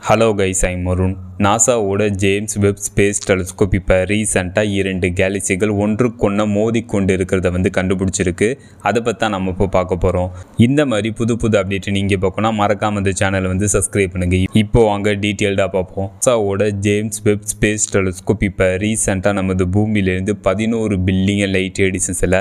Hello guys, I'm Arun. நாசாவோட James Webb space telescope இப்போ ரீசெண்டாக 2 கேலக்சிகள் ஒன்றுக்கொன்று மோதி கொண்டு இருக்கிறத கண்டுபிடிச்சிருக்கு. அதை பற்றி தான் நம்ம இப்போ பார்க்க போகிறோம். இந்த மாதிரி புது அப்டேட் நீங்கள் பார்க்கணும், மறக்காமல் இந்த சேனலை சப்ஸ்கிரைப் பண்ணுங்கள். இப்போ வாங்க டீட்டெயில்டாக பார்ப்போம். நாசாவோட ஜேம்ஸ் வெப் ஸ்பேஸ் டெலிஸ்கோப் இப்போ ரீசெண்டாக நமது பூமியிலேருந்து 11 பில்லியன் லைட் எடிஷன்ஸில்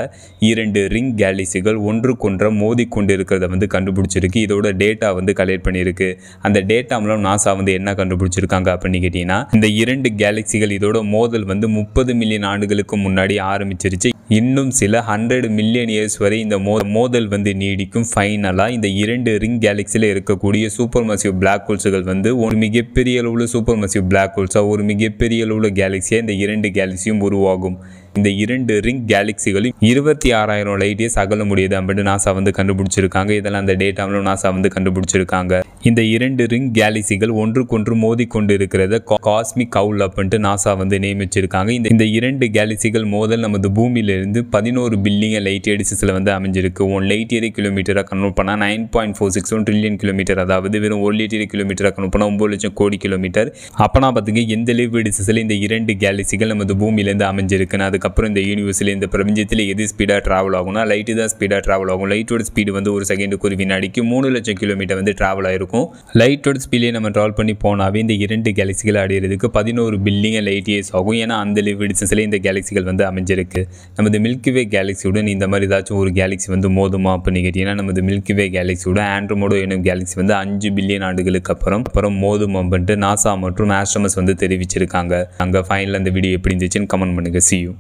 2 ரிங் கேலக்சிகள் ஒன்றுக்கொன்று மோதி கொண்டு இருக்கிறத கண்டுபிடிச்சிருக்கு. இதோட டேட்டா கலெக்ட் பண்ணியிருக்கு. அந்த டேட்டா மூலம் நாசா என்ன கண்டுபிடிச்சிருக்காங்க அப்படின்னு கேட்டீங்கன்னா, இந்த 2 கேலக்சிகள் இதோட மோதல் 30 மில்லியன் ஆண்டுகளுக்கு முன்னாடி ஆரம்பிச்சிருச்சு. இன்னும் சில 100 மில்லியன் இயர்ஸ் வரை இந்த மோதல் நீடிக்கும். ஃபைனலாக இந்த 2 ரிங் கேலக்சியில் இருக்கக்கூடிய சூப்பர் மசிவ் பிளாக் ஹோல்ஸுகள் ஒரு மிகப்பெரிய அளவில் சூப்பர் மசிவ் பிளாக் ஹோல்ஸாக ஒரு மிகப்பெரிய அளவில் கேலக்சியாக இந்த 2 கேலக்சியும் உருவாகும். இந்த 2 ரிங் கேலக்சிகளும் 26,000 லைட் இயர்ஸ் அகல முடியுது அப்படின்னு நாசா கண்டுபிடிச்சிருக்காங்க. இதெல்லாம் அந்த டேட்டாவிலும் நாசா கண்டுபிடிச்சிருக்காங்க. இந்த 2 ரிங் கேலக்சிகள் ஒன்றுக்கொன்று மோதி கொண்டு இருக்கிறத காஸ்மிக் கவுல் அப்படின்ட்டு நாசா நியமிச்சிருக்காங்க. இந்த 2 கேலக்சிகள் மோதல் நமது பூமியிலிருந்து 11 பில்லியன் லைட் எடிஷன்ஸில் அமைஞ்சிருக்கு. 1 லைட் இயர் கிலோமீட்டராக கன்வெர்ட் பண்ணால் 9.461 ட்ரில்லியன் கிலோமீட்டர், அதாவது வெறும் 1 லைட் இயர் கிலோமீட்டராக கன்வெர்ட் பண்ணால் 9 லட்சம் கோடி கிலோமீட்டர். அப்போனா பார்த்துங்க எந்த லைவ் எடிஷன்ஸில் இந்த 2 கேலக்சிகள் நமது பூமியிலேருந்து அமைஞ்சிருக்குன்னு. அதுக்கப்புறம் இந்த யூனிவர்ஸில் இந்த பிரபஞ்சத்தில் எது ஸ்பீடாக ட்ராவல் ஆகும்னா லைட்டு தான் ஸ்பீடாக ட்ராவல் ஆகும். லைட்டோட ஸ்பீடு ஒரு செகண்டுக்கு ஒரு வினாடிக்கு 3 லட்சம் கிலோமீட்டர் ட்ராவல் ஆயிருக்கும். லைட்டோட ஸ்பீடிலே நம்ம ட்ராவல் பண்ணி போனாவே இந்த 2 கேலக்சிகள் அடையிறதுக்கு 11 பில்லியன் லைட் இயர்ஸ் ஆகும். ஏன்னா அந்த லிவ் எடிஷன்ஸில் இந்த கேலக்சிகள் அமைஞ்சிருக்கு. நமது மில்கி வே கேலக்சியுடன் இந்த மாதிரி ஏதாச்சும் ஒரு கேலக்சி மோதுமா அப்படின்னு கேட்டீங்கன்னா, நமது மில்கி வே கேலக்சியோட ஆண்ட்ரோமேடா என்னும் கேலக்சி 5 பில்லியன் ஆண்டுகளுக்கு அப்புறம் மோதும் அப்படின்ட்டு நாசா மற்றும் ஆஸ்ட்ரோனமர்ஸ் தெரிவிச்சிருக்காங்க. அங்கே ஃபைனல் அந்த வீடியோ எப்படி இருந்துச்சுன்னு கமெண்ட் பண்ணுங்க. See you.